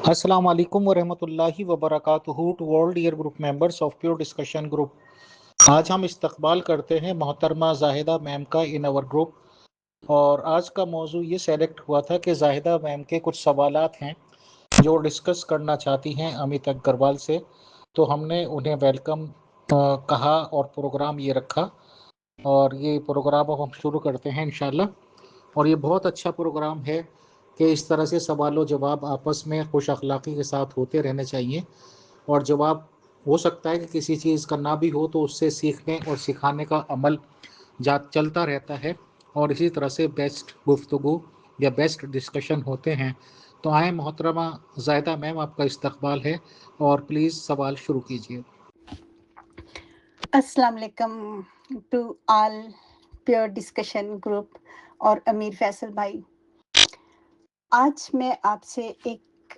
अस्सलाम वालेकुम वरहमतुल्लाहि वबरकातुहू to world year group members of pure discussion group. आज हम इस्तकबाल करते हैं मोहतरमा जाहिदा मैम का इन आवर ग्रुप। और आज का मौजू ये सेलेक्ट हुआ था कि जाहिदा मैम के कुछ सवालात हैं जो डिस्कस करना चाहती हैं अमित अग्रवाल से। तो हमने उन्हें वेलकम कहा और प्रोग्राम ये रखा, और ये प्रोग्राम अब हम शुरू करते हैं इंशाल्लाह। और ये बहुत अच्छा प्रोग्राम है कि इस तरह से सवाल व जवाब आपस में खुश अखलाक़ी के साथ होते रहने चाहिए। और जवाब हो सकता है कि किसी चीज़ का ना भी हो तो उससे सीखने और सिखाने का अमल जा चलता रहता है, और इसी तरह से बेस्ट गुफ्तगू या बेस्ट डिस्कशन होते हैं। तो आए मोहतरमा जायदा मैम, आपका इस्तकबाल है और प्लीज़ सवाल शुरू कीजिए। अस्सलाम वालेकुम to all pure discussion group और अमीर फैसल भाई। आज मैं आपसे एक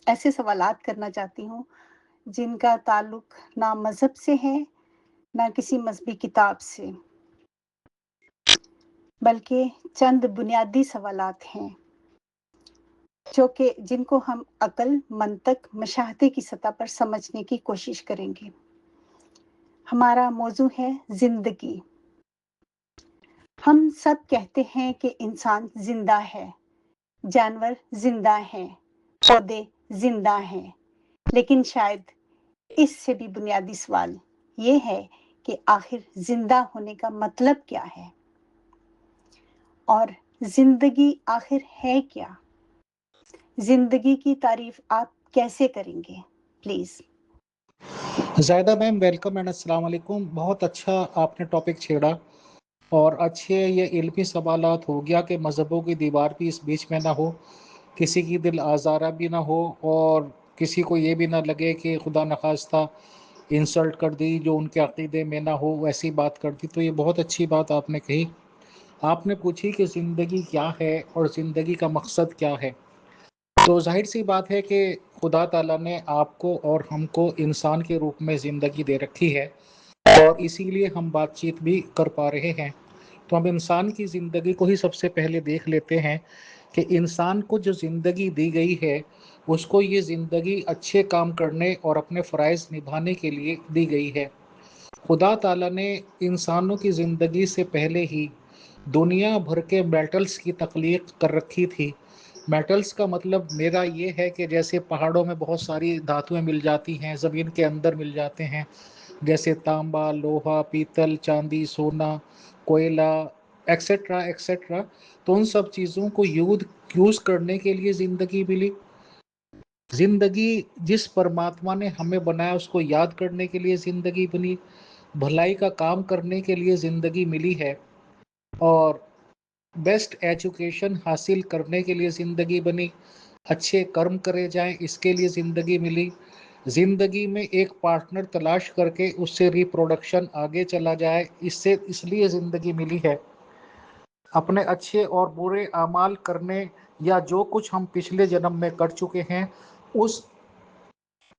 ऐसे सवालात करना चाहती हूँ जिनका ताल्लुक ना मज़हब से है ना किसी मजहबी किताब से, बल्कि चंद बुनियादी सवालात हैं जिनको हम अक्ल, मंतक, मशाहदे की सतह पर समझने की कोशिश करेंगे। हमारा मौजू है जिंदगी। हम सब कहते हैं कि इंसान जिंदा है, जानवर जिंदा हैं, पौधे जिंदा हैं, लेकिन शायद इससे भी बुनियादी सवाल ये है कि आखिर जिंदा होने का मतलब क्या है और जिंदगी आखिर है क्या? जिंदगी की तारीफ आप कैसे करेंगे? प्लीज। जायदा मैम, वेलकम एंड अस्सलाम वालेकुम। बहुत अच्छा आपने टॉपिक छेड़ा, और अच्छे ये इल्मी सवालात हो गया कि मज़हबों की दीवार भी इस बीच में ना हो, किसी की दिल आज़ारा भी ना हो, और किसी को ये भी ना लगे कि खुदा नखास्ता इंसल्ट कर दी जो उनके अक़ीदे में ना हो, वैसी बात कर दी। तो ये बहुत अच्छी बात आपने कही। आपने पूछी कि ज़िंदगी क्या है और ज़िंदगी का मकसद क्या है। तो जाहिर सी बात है कि खुदा ताला ने आपको और हमको इंसान के रूप में ज़िंदगी दे रखी है, और इसीलिए हम बातचीत भी कर पा रहे हैं। तो हम इंसान की ज़िंदगी को ही सबसे पहले देख लेते हैं कि इंसान को जो ज़िंदगी दी गई है, उसको ये ज़िंदगी अच्छे काम करने और अपने फ़राइज़ निभाने के लिए दी गई है। खुदा ताला ने इंसानों की ज़िंदगी से पहले ही दुनिया भर के मेटल्स की तख्लीक कर रखी थी। मेटल्स का मतलब मेरा ये है कि जैसे पहाड़ों में बहुत सारी धातुएं मिल जाती हैं, ज़मीन के अंदर मिल जाते हैं, जैसे तांबा, लोहा, पीतल, चांदी, सोना, कोयला, एक्सेट्रा एक्सेट्रा। तो उन सब चीज़ों को यूज़ करने के लिए ज़िंदगी मिली। ज़िंदगी जिस परमात्मा ने हमें बनाया उसको याद करने के लिए ज़िंदगी बनी, भलाई का काम करने के लिए ज़िंदगी मिली है, और बेस्ट एजुकेशन हासिल करने के लिए ज़िंदगी बनी, अच्छे कर्म करे जाएं इसके लिए ज़िंदगी मिली, ज़िंदगी में एक पार्टनर तलाश करके उससे रिप्रोडक्शन आगे चला जाए इसलिए ज़िंदगी मिली है। अपने अच्छे और बुरे अमाल करने या जो कुछ हम पिछले जन्म में कर चुके हैं, उस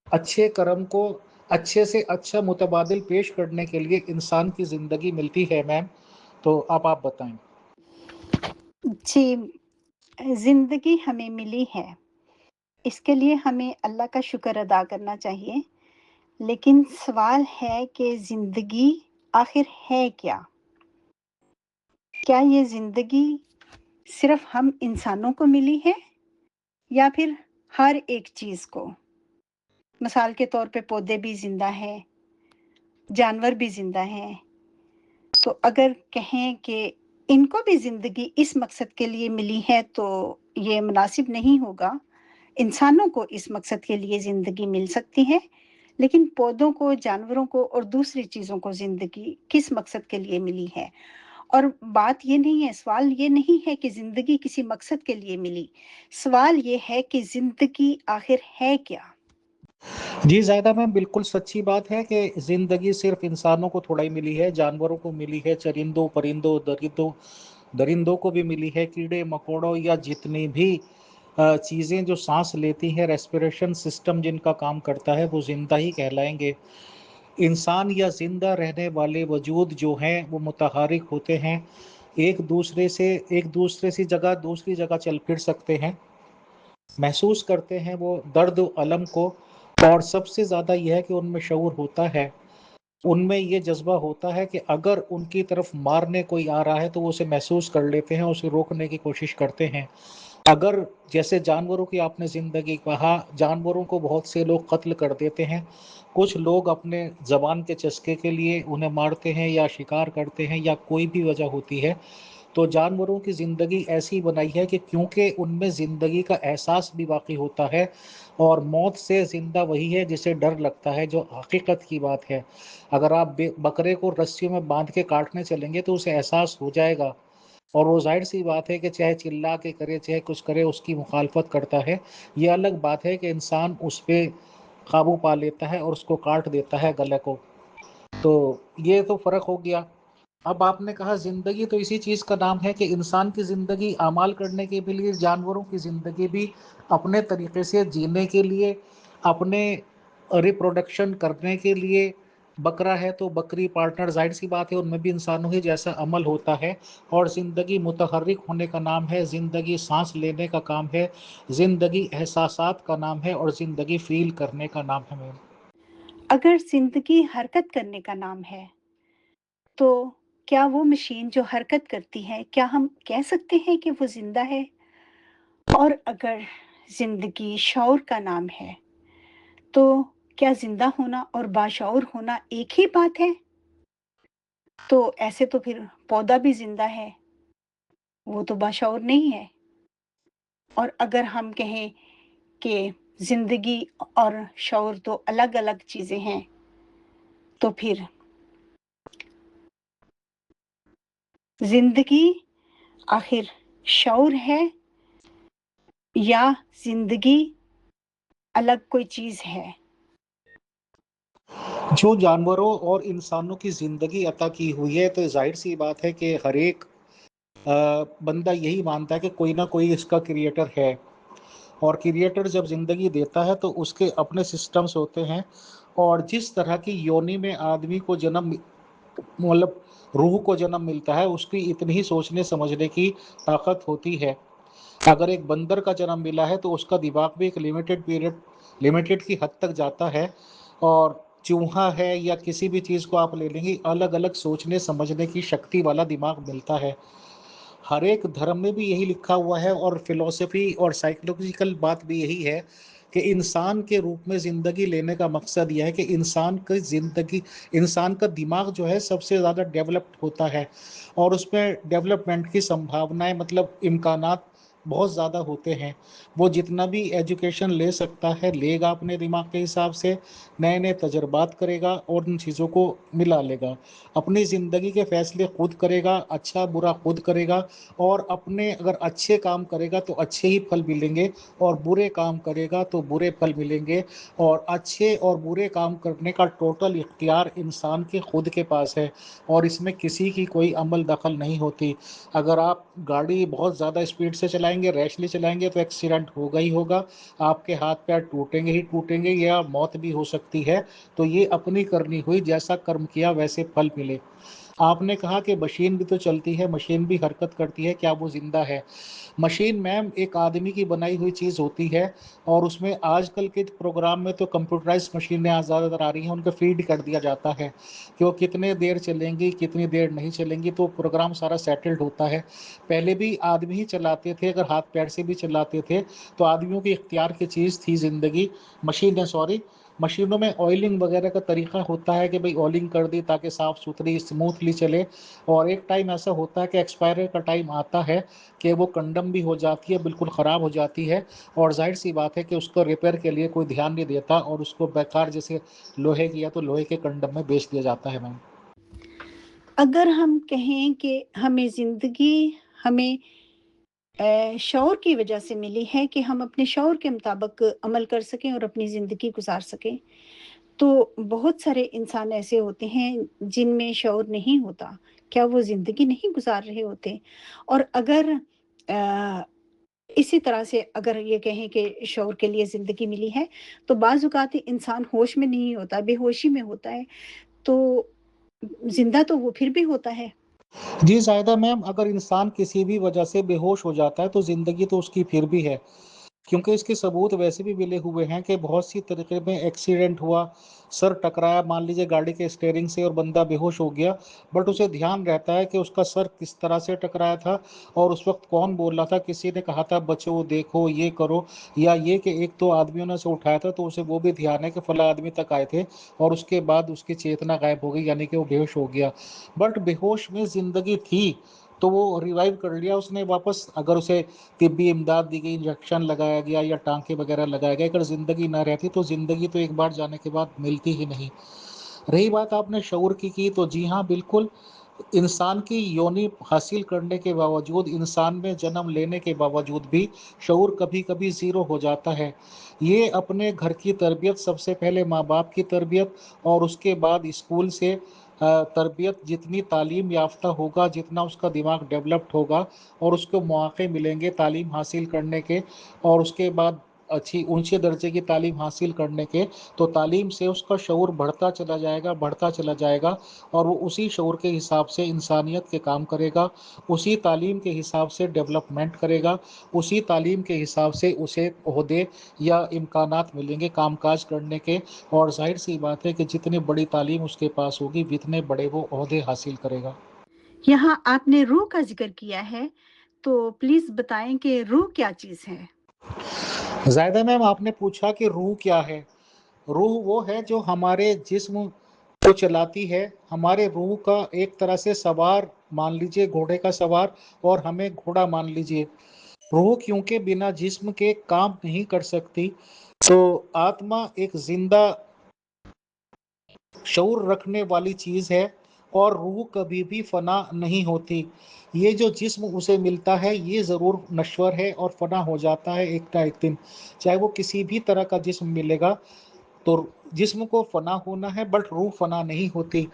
अच्छे कर्म को अच्छे से अच्छा मुतबादिल पेश करने के लिए इंसान की ज़िंदगी मिलती है मैम। तो आप बताएं। जी, जिंदगी हमें मिली है, इसके लिए हमें अल्लाह का शुक्र अदा करना चाहिए। लेकिन सवाल है कि जिंदगी आखिर है क्या? क्या ये जिंदगी सिर्फ हम इंसानों को मिली है या फिर हर एक चीज को? मिसाल के तौर पे पौधे भी जिंदा हैं, जानवर भी जिंदा हैं। तो अगर कहें कि इनको भी जिंदगी इस मकसद के लिए मिली है तो ये मुनासिब नहीं होगा। इंसानों को इस मकसद के लिए जिंदगी मिल सकती है, लेकिन पौधों को, जानवरों को और दूसरी चीजों को जिंदगी किस मकसद के लिए मिली है? और बात ये नहीं है, सवाल ये नहीं है कि जिंदगी किसी मकसद के लिए मिली। सवाल ये है कि जिंदगी आखिर है क्या? जी ज़ायदा मैम, बिल्कुल सच्ची बात है कि ज़िंदगी सिर्फ इंसानों को थोड़ा ही मिली है, जानवरों को मिली है, चरिंदों, परिंदों, दरिंदों को भी मिली है, कीड़े मकोड़ों या जितनी भी चीज़ें जो सांस लेती हैं, रेस्पिरेशन सिस्टम जिनका काम करता है, वो जिंदा ही कहलाएंगे। इंसान या जिंदा रहने वाले वजूद जो हैं वो मुतहारिक होते हैं, एक दूसरे से जगह दूसरी जगह चल फिर सकते हैं, محسوس کرتے ہیں وہ درد و الم کو، اور سب سے زیادہ یہ ہے کہ ان میں شعور ہوتا ہے، ان میں یہ جذبہ ہوتا ہے کہ اگر ان کی طرف مارنے کوئی آ رہا ہے تو وہ اسے محسوس کر لیتے ہیں، اسے روکنے کی کوشش کرتے ہیں۔ اگر جیسے جانوروں کی آپ نے زندگی کہا، جانوروں کو بہت سے لوگ قتل کر دیتے ہیں، کچھ لوگ اپنے زبان کے چسکے کے لیے انہیں مارتے ہیں یا شکار کرتے ہیں، یا کوئی بھی وجہ ہوتی ہے، تو جانوروں کی زندگی ایسی بنائی ہے کہ کیونکہ ان میں زندگی کا احساس بھی باقی ہوتا ہے، اور موت سے زندہ وہی ہے جسے ڈر لگتا ہے، جو حقیقت کی بات ہے۔ اگر آپ بکرے کو رسیوں میں باندھ کے کاٹنے چلیں گے تو اسے احساس ہو جائے گا، اور وہ ظاہر سی بات ہے کہ چاہے چلا کے کرے چاہے کچھ کرے اس کی مخالفت کرتا ہے۔ یہ الگ بات ہے کہ انسان اس پہ قابو پا لیتا ہے اور اس کو کاٹ دیتا ہے گلے کو۔ تو یہ تو فرق ہو گیا۔ اب آپ نے کہا زندگی تو اسی چیز کا نام ہے کہ انسان کی زندگی اعمال کرنے کے لیے، جانوروں کی زندگی بھی اپنے طریقے سے جینے کے لیے، اپنے ریپروڈکشن کرنے کے لیے۔ بکرا ہے تو بکری پارٹنر، ظاہر سی بات ہے ان میں بھی انسانوں ہی جیسا عمل ہوتا ہے۔ اور زندگی متحرک ہونے کا نام ہے، زندگی سانس لینے کا کام ہے، زندگی احساسات کا نام ہے، اور زندگی فیل کرنے کا نام ہے۔ اگر زندگی حرکت کرنے کا نام ہے تو کیا وہ مشین جو حرکت کرتی ہے، کیا ہم کہہ سکتے ہیں کہ وہ زندہ ہے؟ اور اگر زندگی شعور کا نام ہے تو کیا زندہ ہونا اور باشعور ہونا ایک ہی بات ہے؟ تو ایسے تو پھر پودا بھی زندہ ہے، وہ تو باشعور نہیں ہے۔ اور اگر ہم کہیں کہ زندگی اور شعور تو الگ الگ چیزیں ہیں، تو پھر زندگی آخر شعور ہے یا زندگی الگ کوئی چیز ہے؟ جو جانوروں اور انسانوں کی زندگی عطا کی ہوئی ہے، تو ظاہر سی بات ہے کہ ہر ایک بندہ یہی مانتا ہے کہ کوئی نہ کوئی اس کا کریٹر ہے، اور کریٹر جب زندگی دیتا ہے تو اس کے اپنے سسٹمز ہوتے ہیں، اور جس طرح کی یونی میں آدمی کو جنم، مطلب روح کو جنم ملتا ہے، اس کی اتنی ہی سوچنے سمجھنے کی طاقت ہوتی ہے۔ اگر ایک بندر کا جنم ملا ہے تو اس کا دماغ بھی ایک لمیٹڈ کی حد تک جاتا ہے، اور چوہا ہے یا کسی بھی چیز کو آپ لے لیں گے، الگ الگ سوچنے سمجھنے کی شکتی والا دماغ ملتا ہے۔ ہر ایک دھرم میں بھی یہی لکھا ہوا ہے، اور فلسفی اور سائیکولوجیکل بات بھی یہی ہے کہ انسان کے روپ میں زندگی لینے کا مقصد یہ ہے کہ انسان کا دماغ جو ہے سب سے زیادہ ڈیولپڈ ہوتا ہے، اور اس میں ڈیولپمنٹ کی سمبھاونائیں، مطلب امکانات بہت زیادہ ہوتے ہیں۔ وہ جتنا بھی ایجوکیشن لے سکتا ہے لے گا اپنے دماغ کے حساب سے، نئے نئے تجربات کرے گا اور ان چیزوں کو ملا لے گا، اپنی زندگی کے فیصلے خود کرے گا، اچھا برا خود کرے گا، اور اپنے اگر اچھے کام کرے گا تو اچھے ہی پھل ملیں گے، اور برے کام کرے گا تو برے پھل ملیں گے۔ اور اچھے اور برے کام کرنے کا ٹوٹل اختیار انسان کے خود کے پاس ہے، اور اس میں کسی کی کوئی عمل دخل نہیں ہوتی۔ اگر آپ گاڑی بہت زیادہ اسپیڈ سے چلائیں گے، ریشلی چلائیں گے، تو ایکسیڈنٹ ہوگا ہی ہوگا، آپ کے ہاتھ پیر ٹوٹیں گے ہی ٹوٹیں گے، یا موت بھی ہو سکتی ہے۔ تو یہ اپنی کرنی ہوئی، جیسا کرم کیا ویسے پھل ملے۔ آپ نے کہا کہ مشین بھی تو چلتی ہے، مشین بھی حرکت کرتی ہے، کیا وہ زندہ ہے؟ مشین میم ایک آدمی کی بنائی ہوئی چیز ہوتی ہے، اور اس میں آج کل کے پروگرام میں تو کمپیوٹرائز مشینیں زیادہ تر آ رہی ہیں، ان کو فیڈ کر دیا جاتا ہے کہ وہ کتنے دیر چلیں گی کتنی دیر نہیں چلیں گی، تو پروگرام سارا سیٹلڈ ہوتا ہے۔ پہلے بھی آدمی ہی چلاتے تھے، اگر ہاتھ پیر سے بھی چلاتے تھے تو آدمیوں کی اختیار کی چیز تھی زندگی۔ مشینوں میں آئلنگ وغیرہ کا طریقہ ہوتا ہے کہ بھئی آئلنگ کر دی تاکہ صاف ستھری اسموتھلی چلے، اور ایک ٹائم ایسا ہوتا ہے کہ ایکسپائر کا ٹائم آتا ہے کہ وہ کنڈم بھی ہو جاتی ہے، بالکل خراب ہو جاتی ہے، اور ظاہر سی بات ہے کہ اس کو ریپیئر کے لیے کوئی دھیان نہیں دیتا، اور اس کو بیکار جیسے لوہے کی ہے تو لوہے کے کنڈم میں بیچ دیا جاتا ہے۔ میم اگر ہم کہیں کہ ہمیں شعور کی وجہ سے ملی ہے کہ ہم اپنے شعور کے مطابق عمل کر سکیں اور اپنی زندگی گزار سکیں، تو بہت سارے انسان ایسے ہوتے ہیں جن میں شعور نہیں ہوتا، کیا وہ زندگی نہیں گزار رہے ہوتے؟ اور اگر اسی طرح سے اگر یہ کہیں کہ شعور کے لیے زندگی ملی ہے، تو بعض اوقات انسان ہوش میں نہیں ہوتا، بے ہوشی میں ہوتا ہے، تو زندہ تو وہ پھر بھی ہوتا ہے۔ جی زاہدہ میم، اگر انسان کسی بھی وجہ سے بے ہوش ہو جاتا ہے تو زندگی تو اس کی پھر بھی ہے۔ क्योंकि इसके सबूत वैसे भी मिले हुए हैं कि बहुत सी तरीके में एक्सीडेंट हुआ, सर टकराया मान लीजिए गाड़ी के स्टीयरिंग से और बंदा बेहोश हो गया, बट उसे ध्यान रहता है कि उसका सर किस तरह से टकराया था और उस वक्त कौन बोल रहा था, किसी ने कहा था बचो, देखो, ये करो, या ये कि एक तो आदमियों ने उसे उठाया था तो उसे वो भी ध्यान है कि फला आदमी तक आए थे और उसके बाद उसकी चेतना गायब हो गई, यानी कि वो बेहोश हो गया। बट बेहोश में जिंदगी थी, तो वो रिवाइव कर लिया उसने वापस। अगर उसे तिब्बी इमदाद दी गई, इंजेक्शन लगाया गया या टांके वगैरह लगाया गया, अगर ज़िंदगी ना रहती तो ज़िंदगी तो एक बार जाने के बाद मिलती ही नहीं। रही बात आपने शऊर की तो जी हाँ, बिल्कुल, इंसान की योनि हासिल करने के बावजूद, इंसान में जन्म लेने के बावजूद भी शऊर कभी कभी ज़ीरो हो जाता है। ये अपने घर की तरबियत, सबसे पहले माँ बाप की तरबियत और उसके बाद स्कूल से तरबियत, जितनी तालीम याफ्ता होगा, जितना उसका दिमाग डेवलप्ड होगा और उसको मौके मिलेंगे तालीम हासिल करने के और उसके बाद अच्छी ऊंचे दर्जे की तालीम हासिल करने के, तो तालीम से उसका शऊर बढ़ता चला जाएगा, बढ़ता चला जाएगा और वो उसी शऊर के हिसाब से इंसानियत के काम करेगा, उसी तालीम के हिसाब से डेवलपमेंट करेगा, उसी तालीम के हिसाब से उसे ओहदे या इम्कानात मिलेंगे कामकाज करने के। और जाहिर सी बात है कि जितनी बड़ी तालीम उसके पास होगी, जितने बड़े वो ओहदे हासिल करेगा। यहाँ आपने रूह का जिक्र किया है, तो प्लीज बताएं कि रूह क्या चीज है। जायदा मैम, आपने पूछा कि रूह क्या है। रूह वो है जो हमारे जिस्म को चलाती है, हमारे रूह का एक तरह से सवार मान लीजिए, घोड़े का सवार, और हमें घोड़ा मान लीजिए। रूह क्योंकि बिना जिस्म के काम नहीं कर सकती, तो आत्मा एक जिंदा शऊर रखने वाली चीज है और रूह कभी भी फना नहीं होती। ये जो जिस्म उसे मिलता है ये ज़रूर नश्वर है और फना हो जाता है एक ना एक दिन, चाहे वो किसी भी तरह का जिस्म मिलेगा। तो जिस्म को फना होना है बट रूह फना नहीं होती।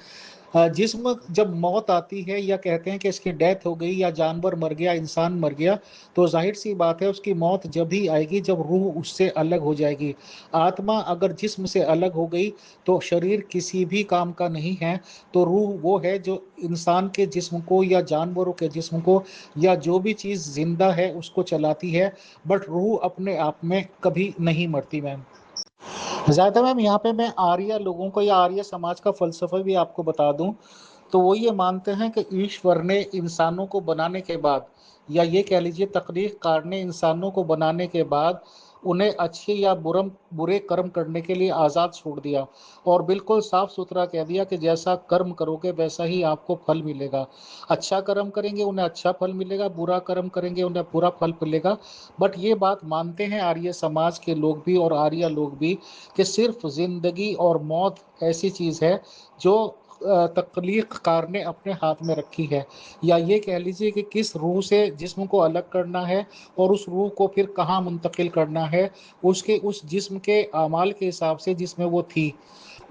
जिस्म जब मौत आती है या कहते हैं कि इसकी डेथ हो गई या जानवर मर गया, इंसान मर गया, तो जाहिर सी बात है उसकी मौत जब ही आएगी जब रूह उससे अलग हो जाएगी। आत्मा अगर जिस्म से अलग हो गई तो शरीर किसी भी काम का नहीं है। तो रूह वो है जो इंसान के जिस्म को या जानवरों के जिस्म को या जो भी चीज़ जिंदा है उसको चलाती है, बट रूह अपने आप में कभी नहीं मरती मैम। ज़्यादा मैम, यहाँ पे मैं आर्य लोगों को या आर्य समाज का फ़लसफ़ा भी आपको बता दूं, तो वो ये मानते हैं कि ईश्वर ने इंसानों को बनाने के बाद, या ये कह लीजिए तख्लीक़ ने इंसानों को बनाने के बाद उन्हें अच्छे या बुरे कर्म करने के लिए आज़ाद छोड़ दिया और बिल्कुल साफ सुथरा कह दिया कि जैसा कर्म करोगे वैसा ही आपको फल मिलेगा। अच्छा कर्म करेंगे उन्हें अच्छा फल मिलेगा, बुरा कर्म करेंगे उन्हें बुरा फल मिलेगा। बट ये बात मानते हैं आर्य समाज के लोग भी और आर्य लोग भी कि सिर्फ ज़िंदगी और मौत ऐसी चीज़ है जो तख्लीक कार ने अपने हाथ में रखी है, या ये कह लीजिए कि किस रूह से जिस्म को अलग करना है और उस रूह को फिर कहाँ मुंतकिल करना है, उसके उस जिस्म के आमाल के हिसाब से जिसमें वो थी,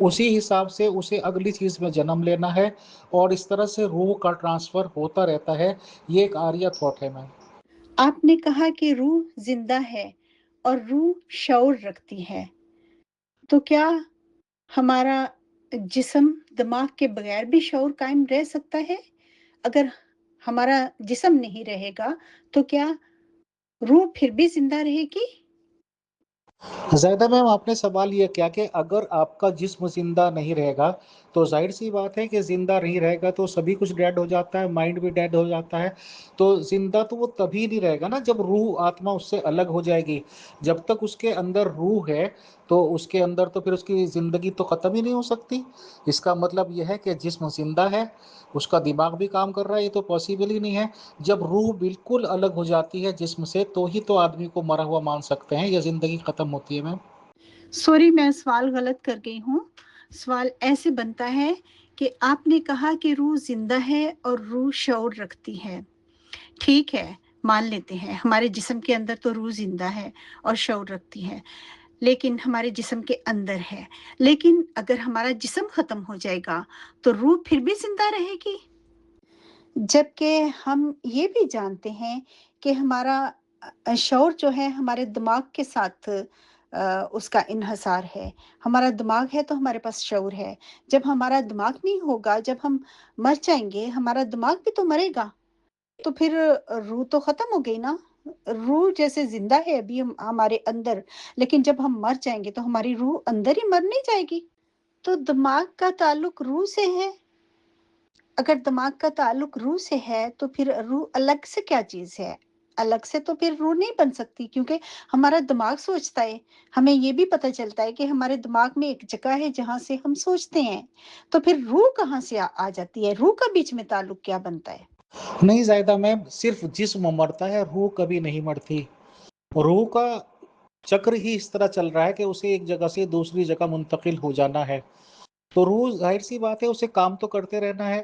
उसी हिसाब से उसे अगली चीज़ में जन्म लेना है और इस तरह से रूह का ट्रांसफ़र होता रहता है। ये एक आर्या थॉट है मैम। आपने कहा कि रूह जिंदा है और रूह शऊर रखती है, तो क्या हमारा जिस्म दिमाग के बगैर भी शऊर कायम रह सकता है? अगर हमारा जिस्म नहीं रहेगा, तो क्या रूह फिर भी जिंदा रहेगी? ज़ाहिदा मैम, आपने सवाल ये किया कि अगर आपका जिस्म ज़िंदा नहीं रहेगा, तो ज़ाहिर सी बात है कि ज़िंदा नहीं रहेगा तो सभी कुछ डेड हो जाता है, माइंड भी डेड हो जाता है। तो ज़िंदा तो वो तभी नहीं रहेगा ना जब रूह आत्मा उससे अलग हो जाएगी। जब तक उसके अंदर रूह है, तो उसके अंदर तो फिर उसकी ज़िंदगी तो ख़त्म ही नहीं हो सकती। इसका मतलब ये है कि जिस्म ज़िंदा है, उसका दिमाग भी काम कर रहा है, ये तो पॉसिबल ही नहीं है। जब रूह बिल्कुल अलग हो जाती है जिस्म से, तो ही तो आदमी को मरा हुआ मान सकते हैं या ज़िंदगी ख़त्म होती है मैम। सॉरी, मैं सवाल गलत कर गई हूँ। सवाल ऐसे बनता है कि आपने कहा कि रूह जिंदा है और रूह शऊर रखती है। ठीक है, मान लेते हैं हमारे जिस्म के अंदर तो रूह जिंदा है और शऊर रखती है, लेकिन हमारे जिस्म के अंदर है। लेकिन अगर हमारा जिस्म खत्म हो जाएगा, तो रूह फिर भी जिंदा रहेगी। जबकि हम ये भी जानते हैं कि हमारा शऊर जो है हमारे दिमाग के साथ उसका इन्हसार है। हमारा दिमाग है तो हमारे पास शऊर है। जब हमारा दिमाग नहीं होगा, जब हम मर जाएंगे, हमारा दिमाग भी तो मरेगा, तो फिर रूह तो खत्म हो गई ना। روح جیسے زندہ ہے ابھی ہمارے اندر، لیکن جب ہم مر جائیں گے تو ہماری روح اندر ہی مر نہیں جائے گی؟ تو دماغ کا تعلق روح سے ہے۔ اگر دماغ کا تعلق روح سے ہے تو پھر روح الگ سے کیا چیز ہے؟ الگ سے تو پھر روح نہیں بن سکتی، کیونکہ ہمارا دماغ سوچتا ہے۔ ہمیں یہ بھی پتہ چلتا ہے کہ ہمارے دماغ میں ایک جگہ ہے جہاں سے ہم سوچتے ہیں، تو پھر روح کہاں سے آ جاتی ہے؟ روح کا بیچ میں تعلق کیا بنتا ہے؟ نہیں زائدہ میم، صرف جسم مرتا ہے، روح کبھی نہیں مرتی۔ روح کا چکر ہی اس طرح چل رہا ہے کہ اسے ایک جگہ سے دوسری جگہ منتقل ہو جانا ہے، تو روح ظاہر سی بات ہے اسے کام تو کرتے رہنا ہے۔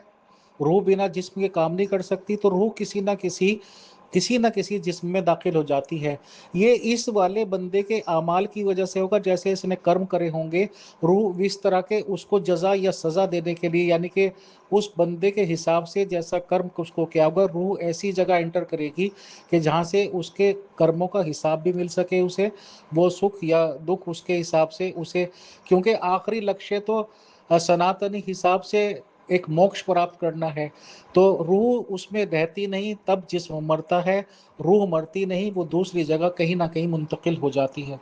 روح بنا جسم کے کام نہیں کر سکتی، تو روح کسی نہ کسی جسم میں داخل ہو جاتی ہے۔ یہ اس والے بندے کے اعمال کی وجہ سے ہوگا، جیسے اس نے کرم کرے ہوں گے، روح اس طرح کے اس کو جزا یا سزا دینے کے لیے، یعنی کہ اس بندے کے حساب سے جیسا کرم اس کو کیا ہوگا، روح ایسی جگہ انٹر کرے گی کہ جہاں سے اس کے کرموں کا حساب بھی مل سکے اسے، وہ سکھ یا دکھ اس کے حساب سے اسے، کیونکہ آخری لکشیہ تو سناتنی حساب سے ایک موکش پراپت کرنا ہے۔ تو روح اس میں رہتی نہیں، تب جسم مرتا ہے، روح مرتی نہیں، وہ دوسری جگہ کہیں نہ کہیں منتقل ہو جاتی ہے۔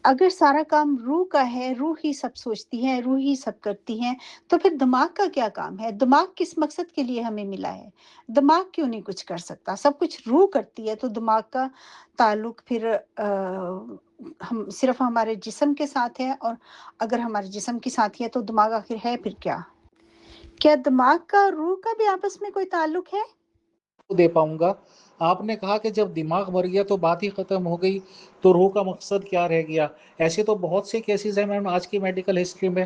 اگر سارا کام روح کا ہے، روح ہی سب سوچتی ہے، روح ہی سب کرتی ہے، تو پھر دماغ کا کیا کام ہے؟ دماغ کس مقصد کے لیے ہمیں ملا ہے؟ دماغ کیوں نہیں کچھ کر سکتا؟ سب کچھ روح کرتی ہے، تو دماغ کا تعلق پھر ہم صرف ہمارے جسم کے ساتھ ہے، اور اگر ہمارے جسم کے ساتھ ہے تو دماغ آخر ہے پھر کیا؟ کیا دماغ کا اور روح کا بھی آپس میں کوئی تعلق ہے؟ دے پاؤں گا۔ آپ نے کہا کہ جب دماغ مر گیا تو بات ہی ختم ہو گئی، تو روح کا مقصد کیا رہ گیا؟ ایسے تو بہت سے کیسز ہیں میم آج کی میڈیکل ہسٹری میں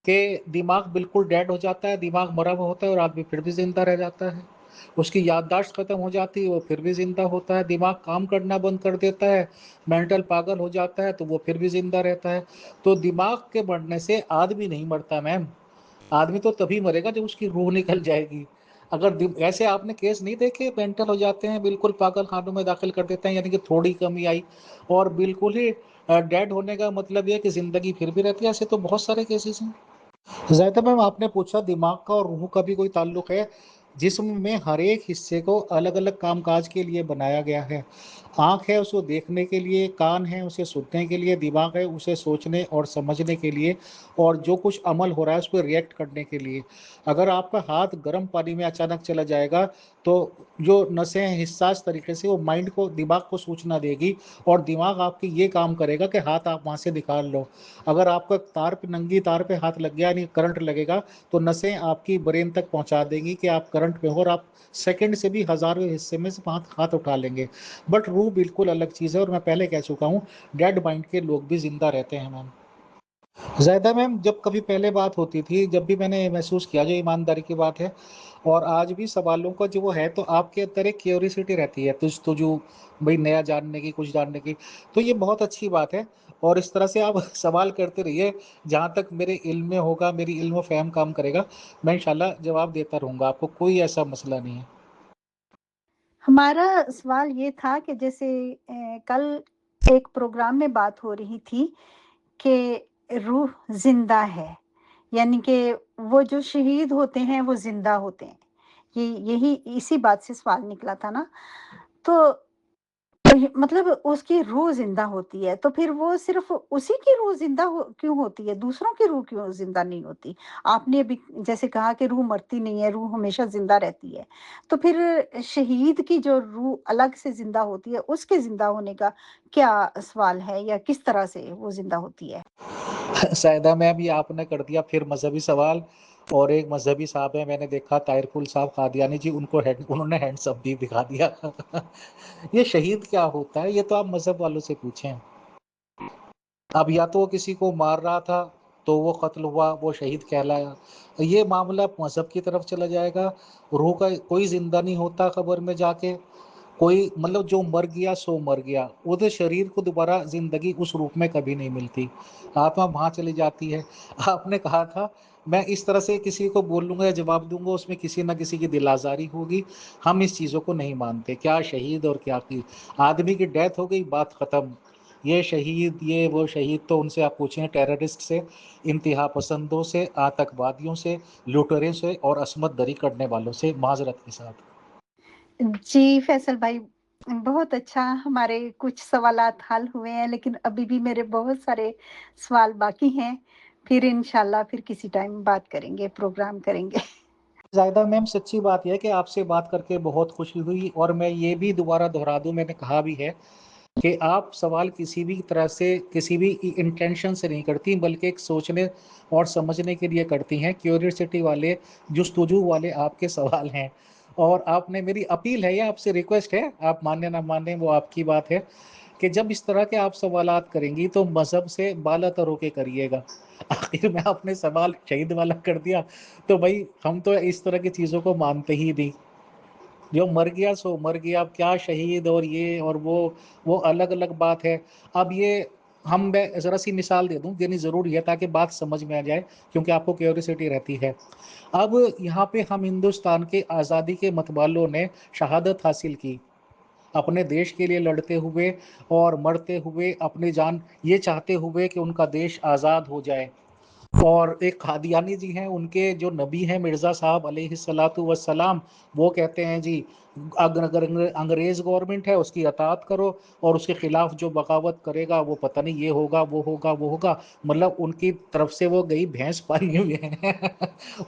کہ دماغ بالکل ڈیڈ ہو جاتا ہے، دماغ مرا ہوا ہوتا ہے اور آدمی پھر بھی زندہ رہ جاتا ہے، اس کی یادداشت ختم ہو جاتی ہے، وہ پھر بھی زندہ ہوتا ہے، دماغ کام کرنا بند کر دیتا ہے، مینٹل پاگل ہو جاتا ہے تو وہ پھر بھی زندہ رہتا ہے۔ تو دماغ کے مرنے سے آدمی نہیں مرتا میم، آدمی تو تبھی مرے گا جب اس کی روح نکل جائے گی۔ اگر ایسے آپ نے کیس نہیں دیکھے، مینٹل ہو جاتے ہیں، بالکل پاگل خانوں میں داخل کر دیتے ہیں، یعنی کہ تھوڑی کمی آئی اور بالکل ہی ڈیڈ ہونے کا مطلب یہ کہ زندگی پھر بھی رہتی ہے۔ ایسے تو بہت سارے کیسز ہیں۔ زیادہ میم آپ نے پوچھا دماغ کا اور روح کا بھی کوئی تعلق ہے؟ جسم میں ہر ایک حصے کو الگ الگ کام کاج کے لیے بنایا گیا ہے۔ آنکھ ہے اس کو دیکھنے کے لیے، کان ہے اسے سننے کے لیے، دماغ ہے اسے سوچنے اور سمجھنے کے لیے، اور جو کچھ عمل ہو رہا ہے اس پہ ریئیکٹ کرنے کے لیے۔ اگر آپ کا ہاتھ گرم پانی میں اچانک چلا جائے گا تو جو نسیں ہیں حساس طریقے سے وہ مائنڈ کو، دماغ کو سوچنا دے گی، اور دماغ آپ کی یہ کام کرے گا کہ ہاتھ آپ وہاں سے نکال لو۔ اگر آپ کا تار پہ، ننگی تار پہ ہاتھ لگ گیا، یعنی کرنٹ لگے گا، تو نسیں آپ کی برین تک پہنچا دیں گی کہ آپ کرنٹ میں ہو، اور آپ سیکنڈ سے بھی ہزاروں حصے میں سے ہاتھ اٹھا لیں گے۔ بٹ روح بالکل الگ چیز ہے، اور میں پہلے کہہ چکا ہوں ڈیڈ مائنڈ کے لوگ بھی زندہ رہتے ہیں میم۔ زیادہ میم جب کبھی پہلے بات ہوتی تھی، جب بھی میں نے محسوس کیا، جو ایمانداری کی بات ہے، اور آج بھی سوالوں کا جو وہ ہے، تو آپ کے اندر ایک کیوریسٹی رہتی ہے، تجو بھئی نیا جاننے کی، کچھ جاننے کی، تو یہ بہت اچھی بات ہے، اور اس طرح سے آپ سوال کرتے رہیے، جہاں تک میرے علم میں ہوگا، میری علم و فہم کام کرے گا، میں انشاءاللہ جواب دیتا رہوں گا، آپ کو کوئی ایسا مسئلہ نہیں ہے۔ ہمارا سوال یہ تھا کہ جیسے کل ایک پروگرام میں بات ہو رہی تھی کہ روح زندہ ہے، یعنی کہ وہ جو شہید ہوتے ہیں وہ زندہ ہوتے ہیں، یہی اسی بات سے سوال نکلا تھا نا۔ تو مطلب اس کی روح زندہ ہوتی ہے، تو پھر وہ صرف اسی کی روح زندہ کیوں ہوتی ہے؟ دوسروں کی روح کیوں زندہ نہیں ہوتی؟ آپ نے ابھی جیسے کہا کہ روح مرتی نہیں ہے، روح ہمیشہ زندہ رہتی ہے، تو پھر شہید کی جو روح الگ سے زندہ ہوتی ہے، اس کے زندہ ہونے کا کیا سوال ہے، یا کس طرح سے وہ زندہ ہوتی ہے؟ سائدہ میں بھی آپ نے کر دیا پھر مذہبی سوال، اور ایک مذہبی صاحب ہیں، میں نے دیکھا طاہر پھول صاحب قادیانی جی، انہوں نے ہینڈس اپ بھی دکھا دیا۔ یہ شہید کیا ہوتا ہے، یہ تو آپ مذہب والوں سے پوچھیں۔ اب یا تو وہ کسی کو مار رہا تھا تو وہ قتل ہوا، وہ شہید کہلایا، یہ معاملہ مذہب کی طرف چلا جائے گا۔ روح کا کوئی زندہ نہیں ہوتا قبر میں جا کے، کوئی مطلب جو مر گیا سو مر گیا، وہ شریر کو دوبارہ زندگی اس روپ میں کبھی نہیں ملتی، آتما وہاں چلی جاتی ہے۔ آپ نے کہا تھا میں اس طرح سے کسی کو بول لوں گا یا جواب دوں گا، اس میں کسی نہ کسی کی دل آزاری ہوگی، ہم اس چیزوں کو نہیں مانتے، کیا شہید اور کیا کی آدمی کی ڈیتھ ہو گئی، بات ختم۔ یہ شہید، یہ وہ شہید، تو ان سے آپ پوچھیں ٹیررسٹ سے، انتہا پسندوں سے، آتنکوادیوں سے، لوٹرے سے، اور عصمت دری کرنے والوں سے، معذرت کے ساتھ۔ جی فیصل بھائی، बहुत अच्छा, हमारे कुछ सवालात हल हुए हैं, लेकिन अभी भी मेरे बहुत सारे सवाल बाकी हैं। फिर इंशाल्लाह फिर किसी टाइम बात करेंगे, प्रोग्राम करेंगे। ज़ाहिदा मैम, सच्ची बात ये है कि आपसे बात करके बहुत खुशी हुई, और मैं ये भी दोबारा दोहरा दूँ, मैंने कहा भी है कि आप सवाल किसी भी तरह से, किसी भी इंटेंशन से नहीं करती, बल्कि एक सोचने और समझने के लिए करती हैं। क्यूरियोसिटी वाले, जुस्तजू वाले आपके सवाल हैं। और आपने, मेरी अपील है या आपसे रिक्वेस्ट है, आप माने ना माने वो आपकी बात है, कि जब इस तरह के आप सवालात करेंगी तो मज़हब से बालातर होके करिएगा। आखिर में आपने सवाल शहीद वाला कर दिया, तो भाई हम तो इस तरह की चीज़ों को मानते ही नहीं। जो मर गया सो मर गया, अब क्या शहीद और ये और वो अलग अलग बात है। अब ये हम, मैं ज़रा सी मिसाल दे दूं, देनी ज़रूरी है ताकि बात समझ में आ जाए, क्योंकि आपको क्यूरियोसिटी रहती है। अब यहाँ पे हम, हिंदुस्तान के आज़ादी के मतवालों ने शहादत हासिल की, अपने देश के लिए लड़ते हुए और मरते हुए, अपनी जान ये चाहते हुए कि उनका देश आज़ाद हो जाए। और एक कादियानी जी हैं, उनके जो नबी हैं मिर्ज़ा साहब अलैहिस्सलातु वस्सलाम, वो कहते हैं जी, अगर अंग्रेज़ गवर्नमेंट है उसकी अतात करो, और उसके खिलाफ जो बगावत करेगा वो पता नहीं ये होगा वो होगा वो होगा। मतलब उनकी तरफ से वो गई भैंस पानी में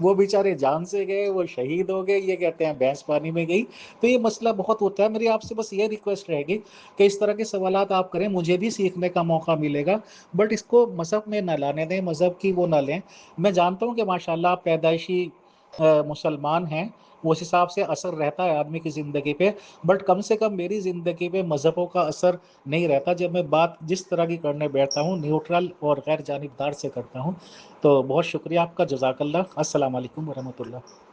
वो बेचारे जान से गए, वो शहीद हो गए, ये कहते हैं भैंस पानी में गई। तो ये मसला बहुत होता है। मेरी आपसे बस ये रिक्वेस्ट रहेगी कि इस तरह के सवालात आप करें, मुझे भी सीखने का मौका मिलेगा, बट इसको मज़हब में ना लाने दें, मज़हब की वो ना लें। मैं जानता हूँ कि माशाल्लाह आप पैदाइशी मुसलमान हैं, उस हिसाब से असर रहता है आदमी की ज़िंदगी पे, बट कम से कम मेरी ज़िंदगी पे मज़हबों का असर नहीं रहता जब मैं बात जिस तरह की करने बैठता हूँ, न्यूट्रल और गैर जानिबदार से करता हूँ। तो बहुत शुक्रिया आपका, जज़ाकल्लाह। अस्सलाम वालेकुम वरहमतुल्लाह।